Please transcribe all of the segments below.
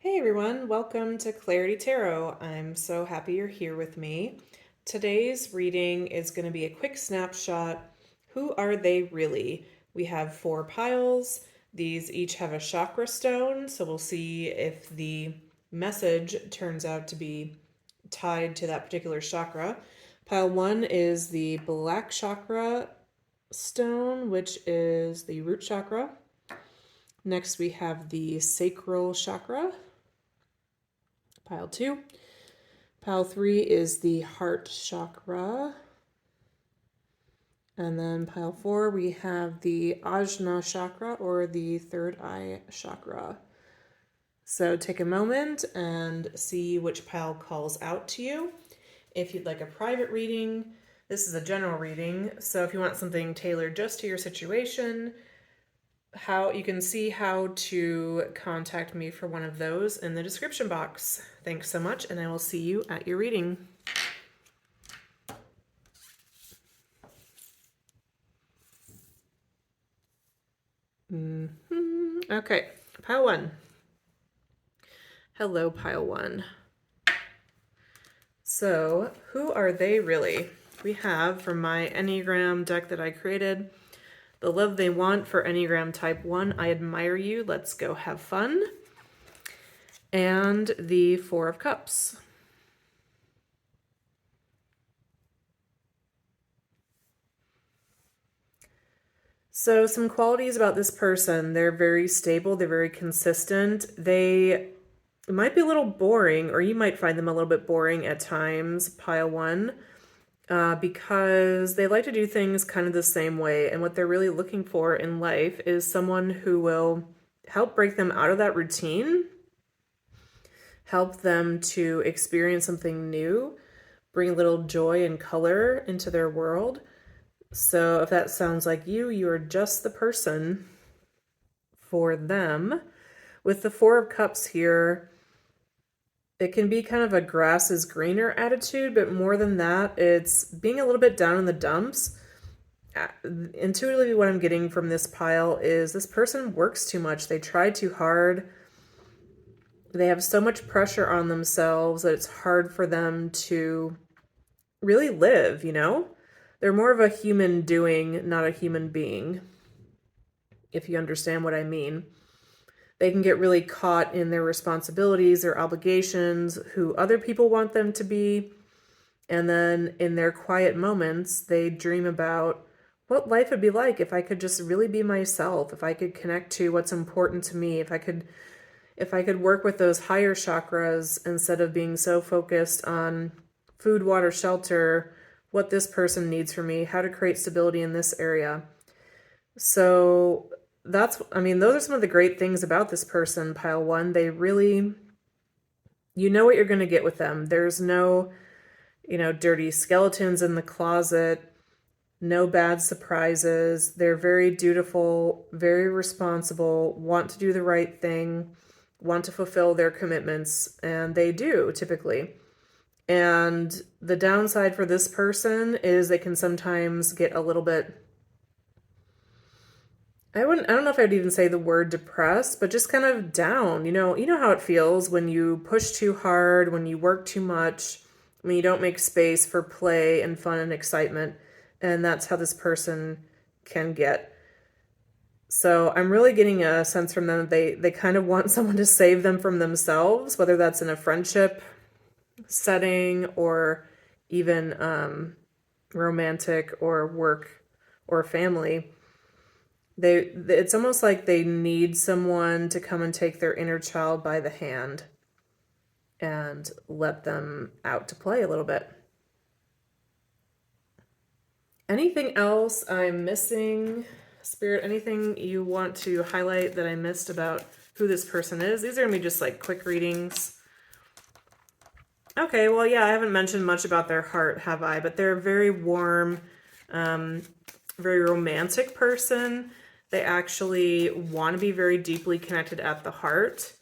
Hey everyone, welcome to Clarity Tarot. I'm so happy you're here with me. Today's reading is going to be a quick snapshot. Who are they really? We have 4 piles. These each have a chakra stone, so we'll see if the message turns out to be tied to that particular chakra. Pile 1 is the black chakra stone, which is the root chakra. Next we have the sacral chakra. Pile 2. Pile 3 is the heart chakra. And then pile 4, we have the Ajna chakra, or the third eye chakra. So take a moment and see which pile calls out to you. If you'd like a private reading, this is a general reading. So if you want something tailored just to your situation, you can see how to contact me for one of those in the description box. Thanks so much, and I will see you at your reading. Okay, pile 1. Hello, pile 1. So, who are they really? We have, from my Enneagram deck that I created, the love they want for Enneagram Type 1, I admire you, let's go have fun. And the 4 of Cups. So some qualities about this person: they're very stable, they're very consistent. They might be a little boring, or you might find them a little bit boring at times, pile 1. Because they like to do things kind of the same way, and what they're really looking for in life is someone who will help break them out of that routine, help them to experience something new, bring a little joy and color into their world. So if that sounds like you are just the person for them. With the 4 of Cups here, it can be kind of a grass is greener attitude, but more than that, it's being a little bit down in the dumps. Intuitively, what I'm getting from this pile is this person works too much. They try too hard. They have so much pressure on themselves that it's hard for them to really live, you know? They're more of a human doing, not a human being, if you understand what I mean. They can get really caught in their responsibilities, their obligations, who other people want them to be. And then in their quiet moments, they dream about what life would be like if I could just really be myself, if I could connect to what's important to me, if I could work with those higher chakras instead of being so focused on food, water, shelter, what this person needs from me, how to create stability in this area. So those are some of the great things about this person, pile 1. They really, you know what you're going to get with them. There's no, dirty skeletons in the closet, no bad surprises. They're very dutiful, very responsible, want to do the right thing, want to fulfill their commitments, and they do typically. And the downside for this person is they can sometimes get a little bit, I don't know if I'd even say the word depressed, but just kind of down. You know how it feels when you push too hard, when you work too much, when you don't make space for play and fun and excitement. And that's how this person can get. So I'm really getting a sense from them that they kind of want someone to save them from themselves, whether that's in a friendship setting or even romantic or work or family. It's almost like they need someone to come and take their inner child by the hand and let them out to play a little bit. Anything else I'm missing, Spirit? Anything you want to highlight that I missed about who this person is? These are going to be just like quick readings. Okay, well, yeah, I haven't mentioned much about their heart, have I? But they're a very warm, very romantic person. They actually want to be very deeply connected at the heart,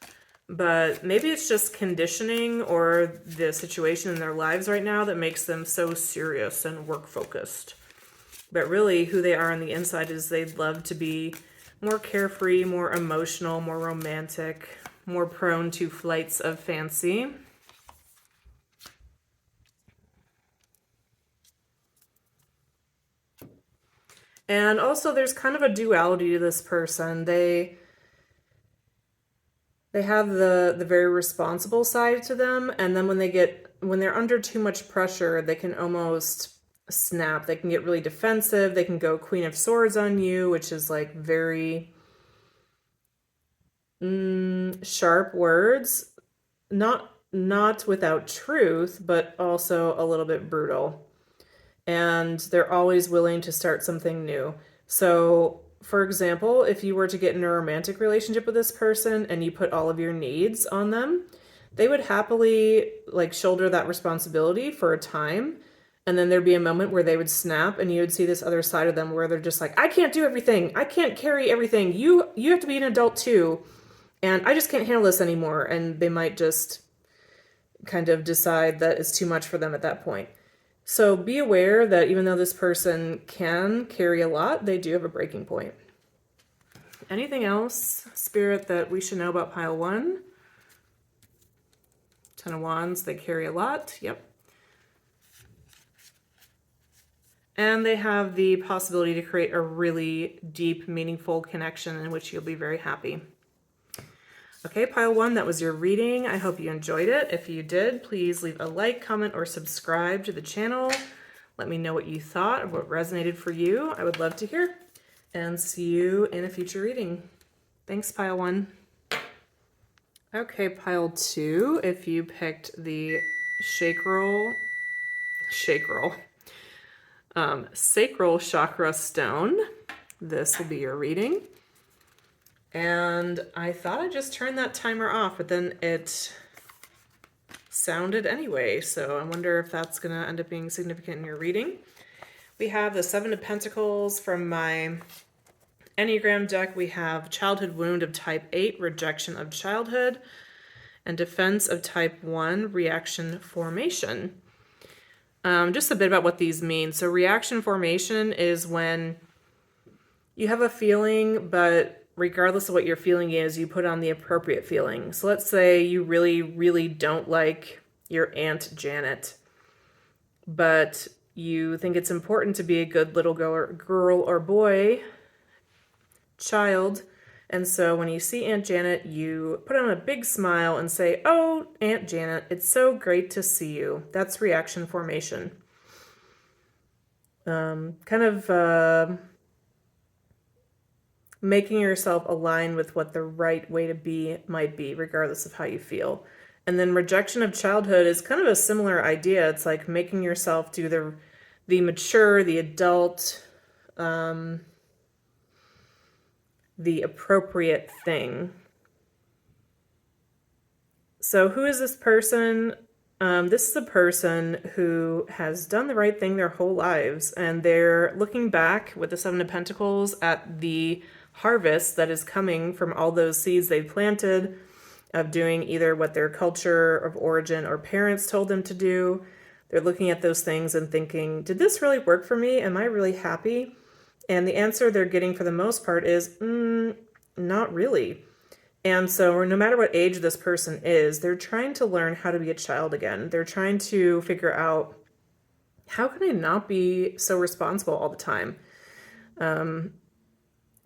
but maybe it's just conditioning or the situation in their lives right now that makes them so serious and work-focused. But really, who they are on the inside is they'd love to be more carefree, more emotional, more romantic, more prone to flights of fancy. And also there's kind of a duality to this person. They have the very responsible side to them, and then when they're under too much pressure, they can almost snap. They can get really defensive. They can go Queen of Swords on you, which is like very sharp words, not without truth, but also a little bit brutal. And they're always willing to start something new. So, for example, if you were to get in a romantic relationship with this person and you put all of your needs on them, they would happily like shoulder that responsibility for a time. And then there'd be a moment where they would snap and you would see this other side of them where they're just like, I can't do everything. I can't carry everything. You have to be an adult too. And I just can't handle this anymore. And they might just kind of decide that it's too much for them at that point. So be aware that even though this person can carry a lot, they do have a breaking point. Anything else, Spirit, that we should know about pile 1? 10 of Wands, they carry a lot. Yep. And they have the possibility to create a really deep, meaningful connection in which you'll be very happy. Okay, pile 1, that was your reading. I hope you enjoyed it. If you did, please leave a like, comment, or subscribe to the channel. Let me know what you thought or what resonated for you. I would love to hear. And see you in a future reading. Thanks, pile 1. Okay, pile 2, if you picked the sacral chakra stone, this will be your reading. And I thought I'd just turn that timer off, but then it sounded anyway. So I wonder if that's going to end up being significant in your reading. We have the 7 of Pentacles from my Enneagram deck. We have childhood wound of type 8, rejection of childhood, and defense of type 1, reaction formation. Just a bit about what these mean. So reaction formation is when you have a feeling, but regardless of what your feeling is, you put on the appropriate feeling. So let's say you really, really don't like your Aunt Janet, but you think it's important to be a good little girl or boy, child. And so when you see Aunt Janet, you put on a big smile and say, "Oh, Aunt Janet, it's so great to see you." That's reaction formation. Making yourself align with what the right way to be might be, regardless of how you feel. And then rejection of childhood is kind of a similar idea. It's like making yourself do the mature, the adult, the appropriate thing. So who is this person? This is a person who has done the right thing their whole lives, and they're looking back with the 7 of Pentacles at the harvest that is coming from all those seeds they planted of doing either what their culture of origin or parents told them to do. They're looking at those things and thinking, did this really work for me? Am I really happy? And the answer they're getting for the most part is, not really. And so no matter what age this person is, they're trying to learn how to be a child again. They're trying to figure out, how can I not be so responsible all the time?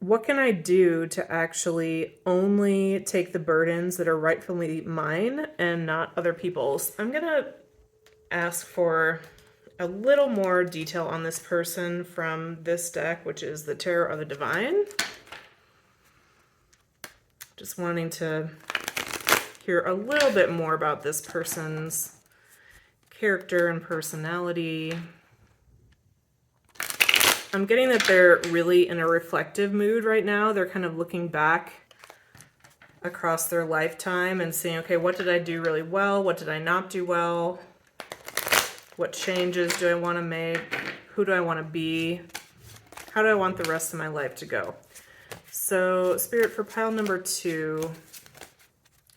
What can I do to actually only take the burdens that are rightfully mine and not other people's? I'm going to ask for a little more detail on this person from this deck, which is the Tarot of the Divine. Just wanting to hear a little bit more about this person's character and personality. I'm getting that they're really in a reflective mood right now. They're kind of looking back across their lifetime and seeing, okay, what did I do really well? What did I not do well? What changes do I want to make? Who do I want to be? How do I want the rest of my life to go? So, Spirit, for pile number 2,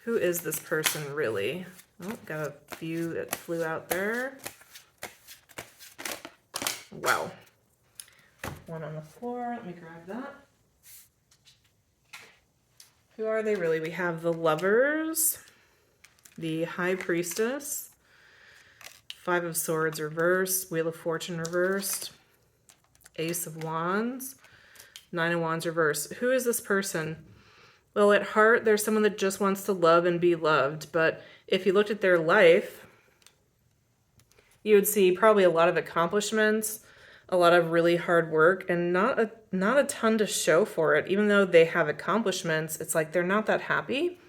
who is this person really? Oh, got a few that flew out there. Wow. One on the floor. Let me grab that. Who are they really? We have the Lovers, the High Priestess, Five of Swords reversed, Wheel of Fortune reversed, Ace of Wands, Nine of Wands reversed. Who is this person? Well, at heart, they're someone that just wants to love and be loved. But if you looked at their life, you would see probably a lot of accomplishments, a lot of really hard work, and not a ton to show for it. Even though they have accomplishments, it's like they're not that happy.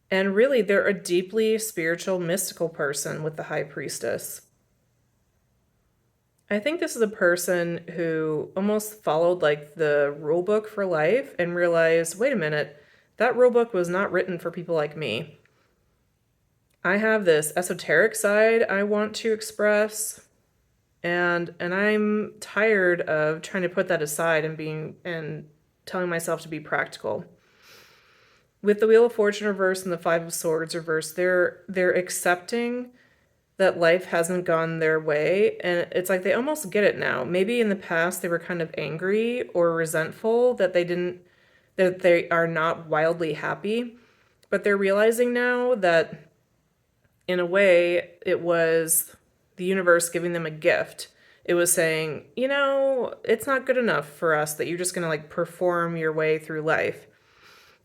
And really, they're a deeply spiritual, mystical person with the High Priestess. I think this is a person who almost followed like the rule book for life and realized, wait a minute, that rule book was not written for people like me. I have this esoteric side I want to express, and I'm tired of trying to put that aside and telling myself to be practical. With the Wheel of Fortune reversed and the Five of Swords reversed, they're accepting that life hasn't gone their way, and it's like they almost get it now. Maybe in the past they were kind of angry or resentful that they are not wildly happy, but they're realizing now that in a way it was the universe giving them a gift. It was saying, it's not good enough for us that you're just going to like perform your way through life.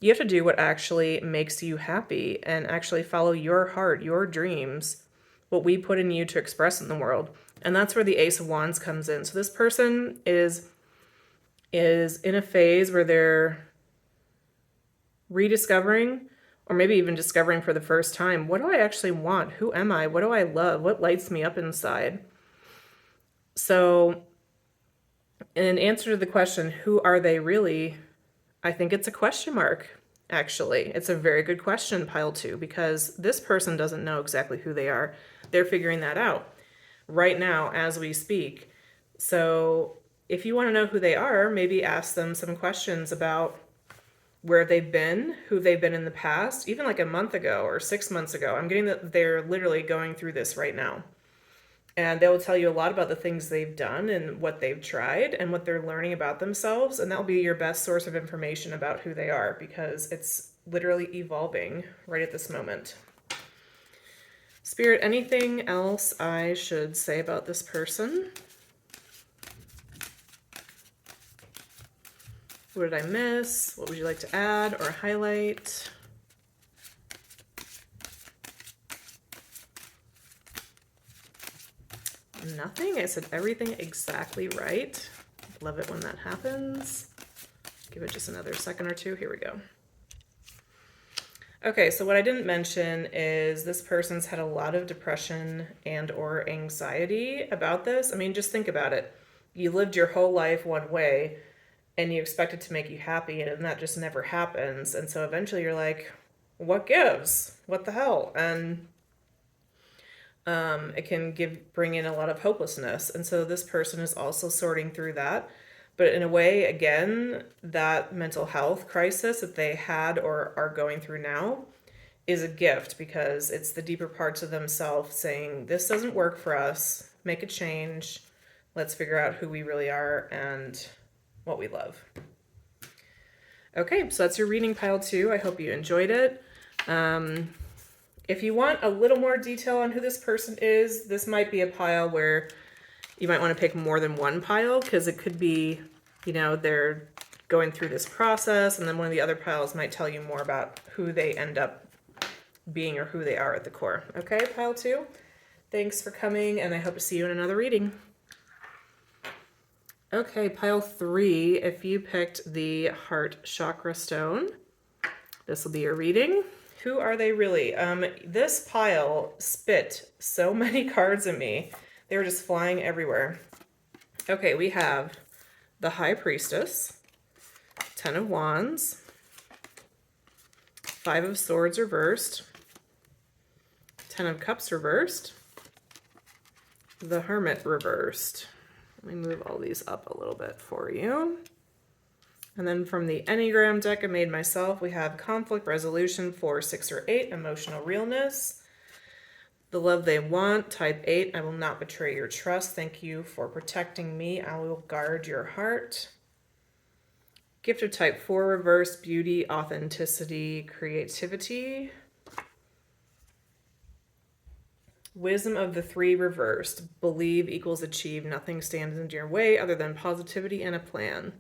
You have to do what actually makes you happy and actually follow your heart, your dreams, what we put in you to express in the world. And that's where the Ace of Wands comes in. So this person is in a phase where they're rediscovering, or maybe even discovering for the first time, what do I actually want? Who am I? What do I love? What lights me up inside? So in answer to the question, who are they really? I think it's a question mark. Actually, it's a very good question, pile 2, because this person doesn't know exactly who they are. They're figuring that out right now as we speak. So if you want to know who they are, maybe ask them some questions about where they've been, who they've been in the past, even like a month ago or 6 months ago. I'm getting that they're literally going through this right now. And they'll tell you a lot about the things they've done and what they've tried and what they're learning about themselves. And that'll be your best source of information about who they are, because it's literally evolving right at this moment. Spirit, anything else I should say about this person? What did I miss? What would you like to add or highlight? Nothing. I said everything exactly right. Love it when that happens. Give it just another second or two. Here we go. Okay, so what I didn't mention is this person's had a lot of depression and or anxiety about this. I mean, just think about it. You lived your whole life one way and you expect it to make you happy, and that just never happens. And so eventually you're like, what gives? What the hell? And it can bring in a lot of hopelessness. And so this person is also sorting through that. But in a way, again, that mental health crisis that they had or are going through now is a gift, because it's the deeper parts of themselves saying, this doesn't work for us, make a change, let's figure out who we really are and what we love. Okay, so that's your reading, pile 2. I hope you enjoyed it. If you want a little more detail on who this person is, this might be a pile where you might want to pick more than one pile, because it could be, they're going through this process, and then one of the other piles might tell you more about who they end up being or who they are at the core. Okay, pile 2, thanks for coming, and I hope to see you in another reading. Okay, pile 3, if you picked the Heart Chakra Stone, this will be your reading. Who are they really? This pile spit so many cards at me. They were just flying everywhere. Okay, we have the High Priestess, Ten of Wands, Five of Swords reversed, Ten of Cups reversed, the Hermit reversed. Let me move all these up a little bit for you. And then from the Enneagram deck I made myself, we have Conflict Resolution 4, 6, or 8, Emotional Realness. The Love They Want, type 8, I will not betray your trust. Thank you for protecting me. I will guard your heart. Gift of type 4 reverse, beauty, authenticity, creativity. Wisdom of the 3 reversed, believe equals achieve, nothing stands in your way other than positivity and a plan.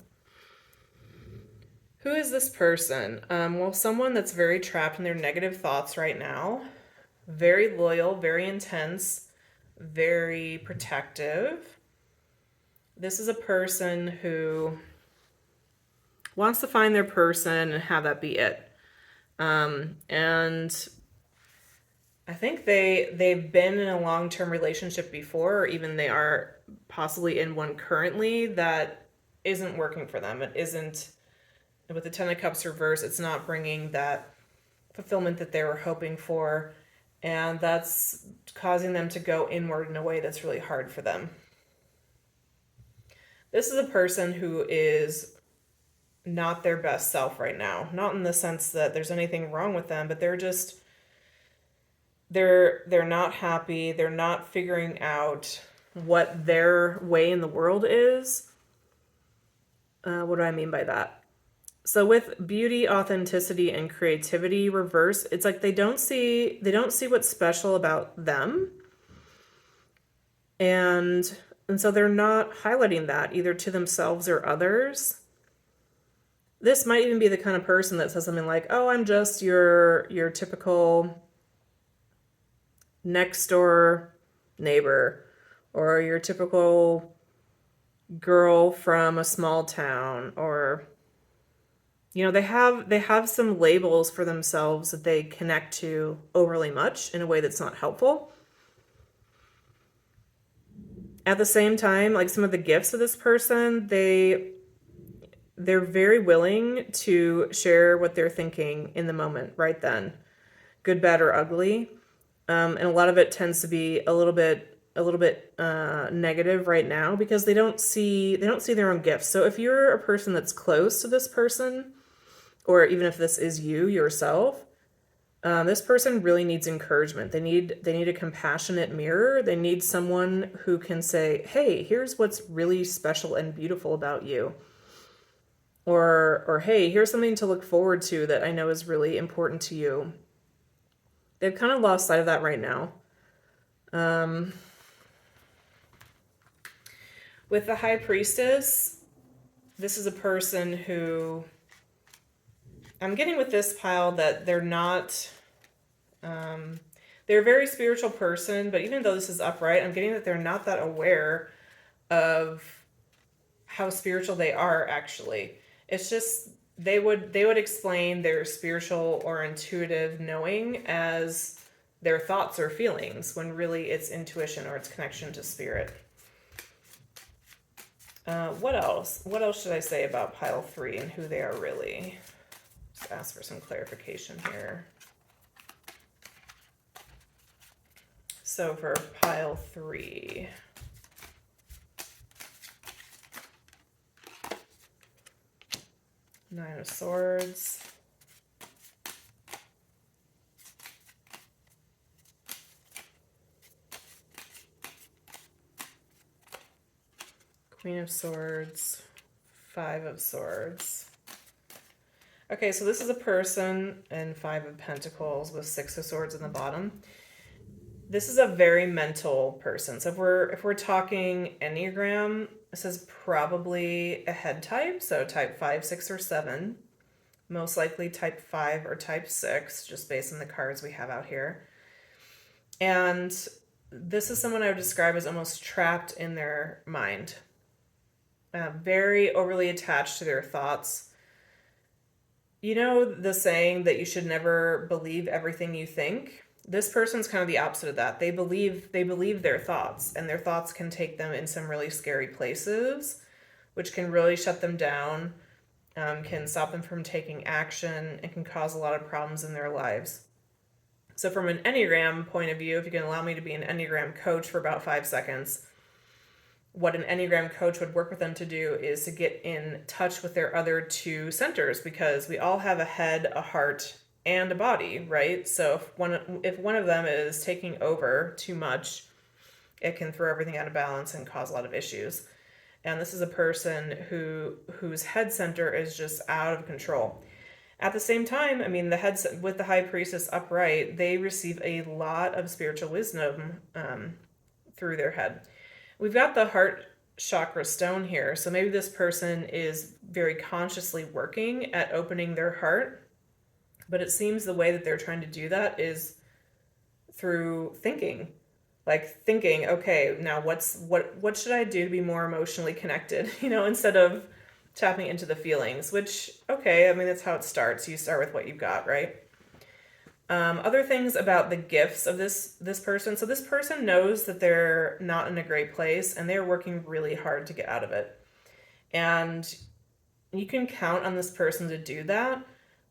Who is this person? Well, someone that's very trapped in their negative thoughts right now, very loyal, very intense, very protective. This is a person who wants to find their person and have that be it. And I think they've been in a long-term relationship before, or even they are possibly in one currently that isn't working for them. It isn't, with the Ten of Cups reverse, it's not bringing that fulfillment that they were hoping for, and that's causing them to go inward in a way that's really hard for them. This is a person who is not their best self right now. Not in the sense that there's anything wrong with them, but they're just they're not happy. They're not figuring out what their way in the world is. What do I mean by that? So with beauty, authenticity, and creativity reverse, it's like they don't see what's special about them. And so they're not highlighting that either to themselves or others. This might even be the kind of person that says something like, "Oh, I'm just your typical next door neighbor, or your typical girl from a small town," or they have some labels for themselves that they connect to overly much in a way that's not helpful. At the same time, like some of the gifts of this person, they're very willing to share what they're thinking in the moment right then, good, bad, or ugly. And a lot of it tends to be a little bit negative right now because they don't see their own gifts. So if you're a person that's close to this person, or even if this is you yourself, this person really needs encouragement. They need a compassionate mirror. They need someone who can say, "Hey, here's what's really special and beautiful about you," or "Hey, here's something to look forward to that I know is really important to you." They've kind of lost sight of that right now. With the High Priestess, this is a person who I'm getting with this pile that they're not, they're a very spiritual person, but even though this is upright, I'm getting that they're not that aware of how spiritual they are actually. It's just they would explain their spiritual or intuitive knowing as their thoughts or feelings, when really it's intuition or it's connection to spirit. What else? What else should I say about pile 3 and who they are really? Just ask for some clarification here. So for pile 3, Nine of Swords, Queen of Swords, Five of Swords. Okay, so this is a person in Five of Pentacles with Six of Swords in the bottom. This is a very mental person. So if we're talking Enneagram, this is probably a head type, so type 5, 6, or 7. Most likely type 5 or type 6, just based on the cards we have out here. And this is someone I would describe as almost trapped in their mind. Very overly attached to their thoughts. You know the saying that you should never believe everything you think? This person's kind of the opposite of that. They believe their thoughts, and their thoughts can take them in some really scary places, which can really shut them down, can stop them from taking action, and can cause a lot of problems in their lives. So from an Enneagram point of view, if you can allow me to be an Enneagram coach for about 5 seconds, what an Enneagram coach would work with them to do is to get in touch with their other 2 centers, because we all have a head, a heart, and a body, right? So if one of them is taking over too much, it can throw everything out of balance and cause a lot of issues. And this is a person whose head center is just out of control. At the same time, I mean, with the high priestess upright, they receive a lot of spiritual wisdom through their head. We've got the heart chakra stone here, so maybe this person is very consciously working at opening their heart, but it seems the way that they're trying to do that is through thinking. Like thinking, okay, now what should I do to be more emotionally connected? Instead of tapping into the feelings, which, okay, I mean, that's how it starts. You start with what you've got, right? Other things about the gifts of this person. So this person knows that they're not in a great place and they're working really hard to get out of it. And you can count on this person to do that.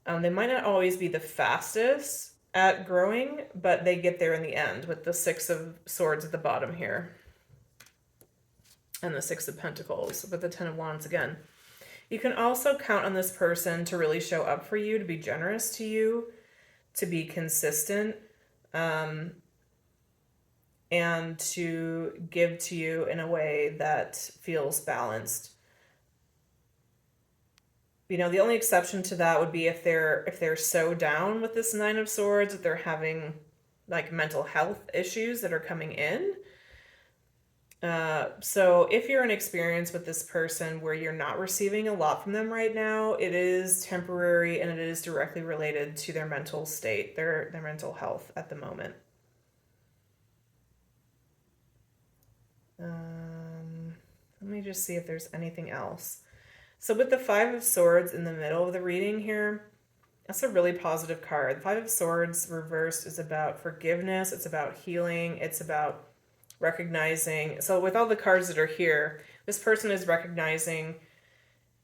They might not always be the fastest at growing, but they get there in the end with the Six of Swords at the bottom here. And the Six of Pentacles with the Ten of Wands again. You can also count on this person to really show up for you, to be generous to you, to be consistent, and to give to you in a way that feels balanced. The only exception to that would be if they're so down with this Nine of Swords that they're having like mental health issues that are coming in. So if you're in experience with this person where you're not receiving a lot from them right now, it is temporary and it is directly related to their mental state, their mental health at the moment. Let me just see if there's anything else. So with the Five of Swords in the middle of the reading here, that's a really positive card. The Five of Swords reversed is about forgiveness. It's about healing. It's about recognizing. So with all the cards that are here, this person is recognizing,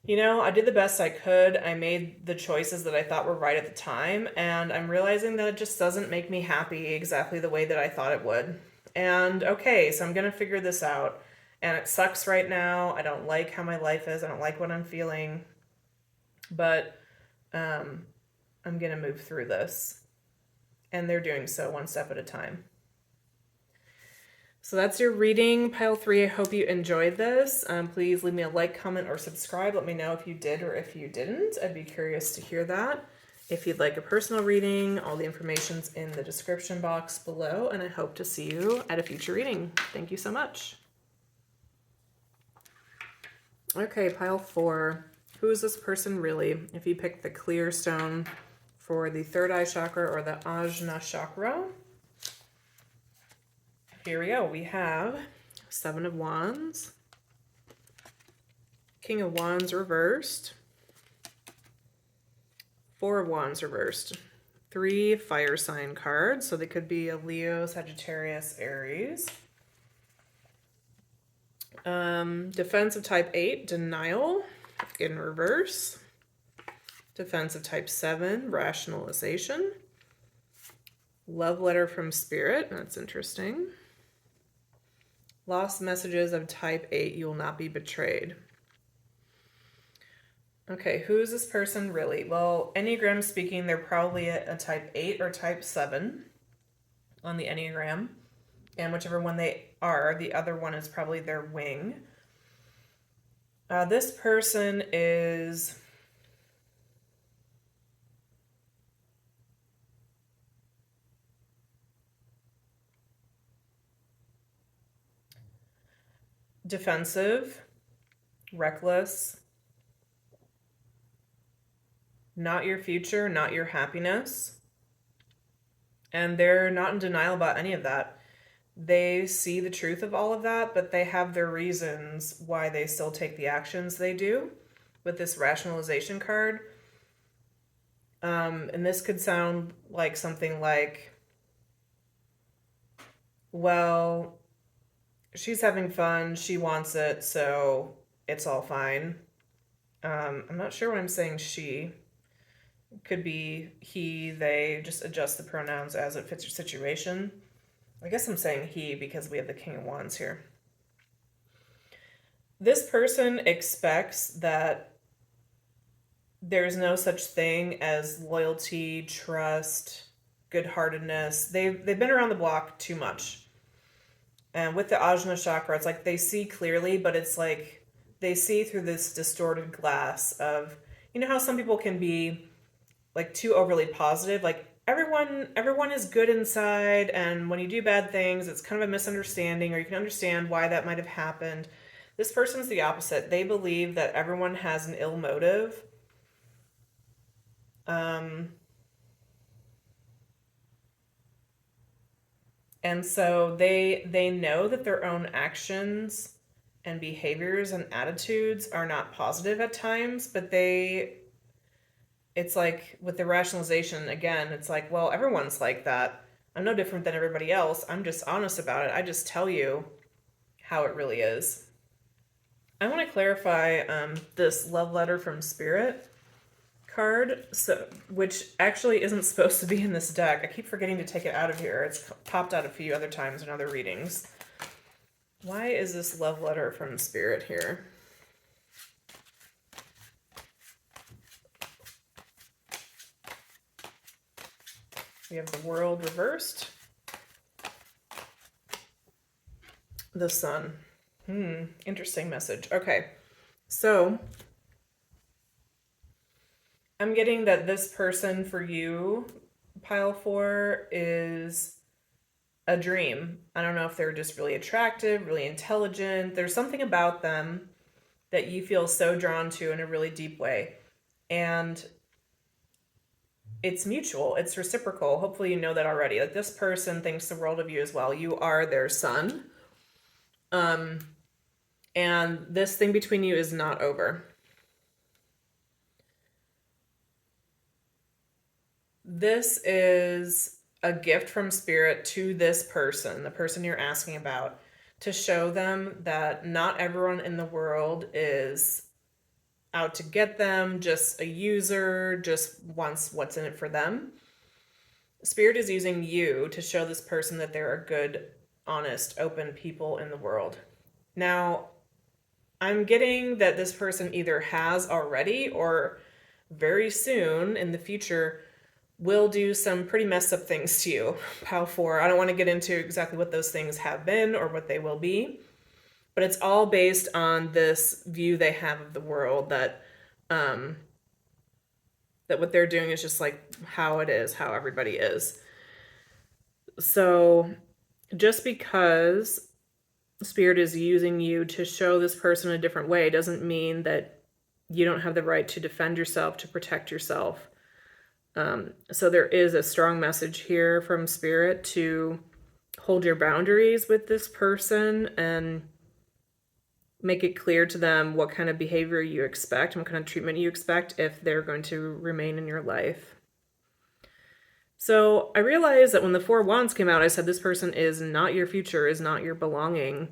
I did the best I could. I made the choices that I thought were right at the time. And I'm realizing that it just doesn't make me happy exactly the way that I thought it would. And okay, so I'm going to figure this out. And it sucks right now. I don't like how my life is. I don't like what I'm feeling. But I'm going to move through this. And they're doing so one step at a time. So that's your reading, pile 3. I hope you enjoyed this. Please leave me a like, comment, or subscribe. Let me know if you did or if you didn't. I'd be curious to hear that. If you'd like a personal reading, all the information's in the description box below. And I hope to see you at a future reading. Thank you so much. Okay, pile 4. Who is this person really? If you pick the clear stone for the third eye chakra or the Ajna chakra. Here we go. We have Seven of Wands, King of Wands reversed, Four of Wands reversed, 3 fire sign cards. So they could be a Leo, Sagittarius, Aries. Defense of type 8, denial in reverse. Defense of type 7, rationalization. Love letter from spirit, that's interesting. Lost messages of type 8, you will not be betrayed. Okay, who is this person really? Well, Enneagram speaking, they're probably a type 8 or type 7 on the Enneagram. And whichever one they are, the other one is probably their wing. This person is defensive, reckless, not your future, not your happiness. And they're not in denial about any of that. They see the truth of all of that, but they have their reasons why they still take the actions they do with this rationalization card. And this could sound like something like, well, she's having fun, she wants it, so it's all fine. I'm not sure when I'm saying she. It could be he, they, just adjust the pronouns as it fits your situation. I guess I'm saying he because we have the King of Wands here. This person expects that there's no such thing as loyalty, trust, good-heartedness. They've been around the block too much. And with the Ajna chakra, it's like they see clearly, but it's like they see through this distorted glass of, you know how some people can be like too overly positive, like everyone is good inside, and when you do bad things it's kind of a misunderstanding, or you can understand why that might have happened. This person's the opposite. They believe that everyone has an ill motive. And so they know that their own actions and behaviors and attitudes are not positive at times, but it's like with the rationalization again, it's like, well, everyone's like that. I'm no different than everybody else. I'm just honest about it. I just tell you how it really is. I want to clarify this love letter from Spirit card, which actually isn't supposed to be in this deck. I keep forgetting to take it out of here. It's popped out a few other times in other readings. Why is this love letter from Spirit here? We have the World reversed. The Sun. Interesting message. Okay, so I'm getting that this person for you, pile 4, is a dream. I don't know if they're just really attractive, really intelligent. There's something about them that you feel so drawn to in a really deep way. And it's mutual, it's reciprocal. Hopefully you know that already. Like, this person thinks the world of you as well. You are their sun. And this thing between you is not over. This is a gift from Spirit to this person, the person you're asking about, to show them that not everyone in the world is out to get them, just a user, just wants what's in it for them. Spirit is using you to show this person that there are good, honest, open people in the world. Now, I'm getting that this person either has already or very soon in the future will do some pretty messed up things to you. Pile 4. I don't want to get into exactly what those things have been or what they will be, but it's all based on this view they have of the world that that what they're doing is just like how it is, how everybody is. So just because Spirit is using you to show this person a different way doesn't mean that you don't have the right to defend yourself, to protect yourself. So there is a strong message here from Spirit to hold your boundaries with this person and make it clear to them what kind of behavior you expect and what kind of treatment you expect if they're going to remain in your life. So I realized that when the 4 Wands came out, I said this person is not your future, is not your belonging.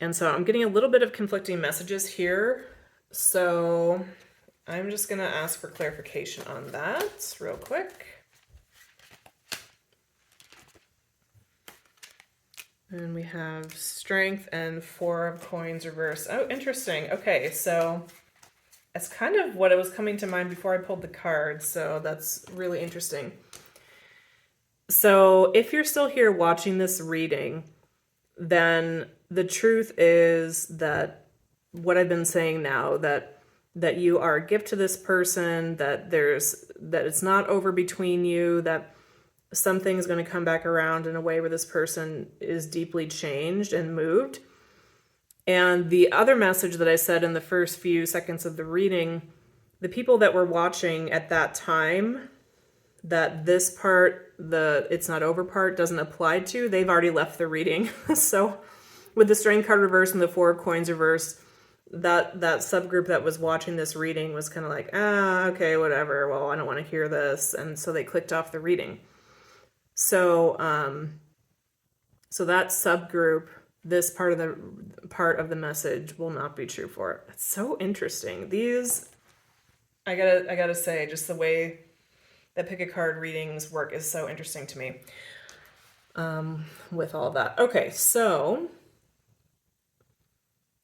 And so I'm getting a little bit of conflicting messages here. So I'm just going to ask for clarification on that real quick. And we have Strength and 4 of Coins reversed. Oh, interesting. Okay, so that's kind of what it was coming to mind before I pulled the cards. So that's really interesting. So if you're still here watching this reading, then the truth is that what I've been saying now, that you are a gift to this person, that it's not over between you, that something's going to come back around in a way where this person is deeply changed and moved. And the other message that I said in the first few seconds of the reading, the people that were watching at that time, that this part, the it's not over part, doesn't apply to, they've already left the reading. So with the Strength card reversed and the 4 of Coins reversed, that subgroup that was watching this reading was kind of like, okay, whatever, well, I don't want to hear this, and so they clicked off the reading. So so that subgroup, this part of the message will not be true for it. It's so interesting. These, I gotta say, just the way that pick a card readings work is so interesting to me. With all that. Okay, so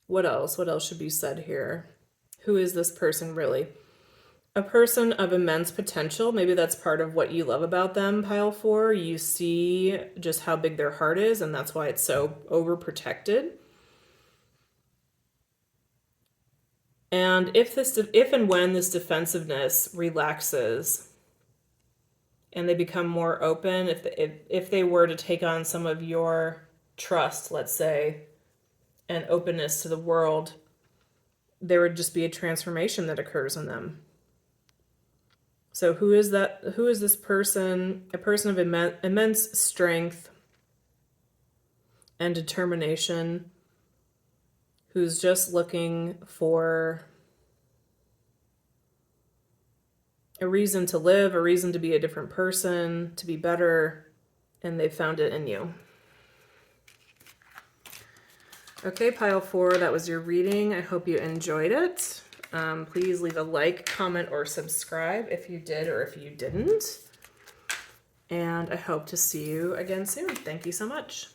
what else? What else should be said here? Who is this person really? A person of immense potential. Maybe that's part of what you love about them, pile 4. You see just how big their heart is, and that's why it's so overprotected. And if and when this defensiveness relaxes and they become more open, if they were to take on some of your trust, let's say, and openness to the world, there would just be a transformation that occurs in them. So who is that? Who is this person? A person of immense strength and determination, who's just looking for a reason to live, a reason to be a different person, to be better, and they found it in you. Okay, pile 4, that was your reading. I hope you enjoyed it. Please leave a like, comment, or subscribe if you did or if you didn't. And I hope to see you again soon. Thank you so much.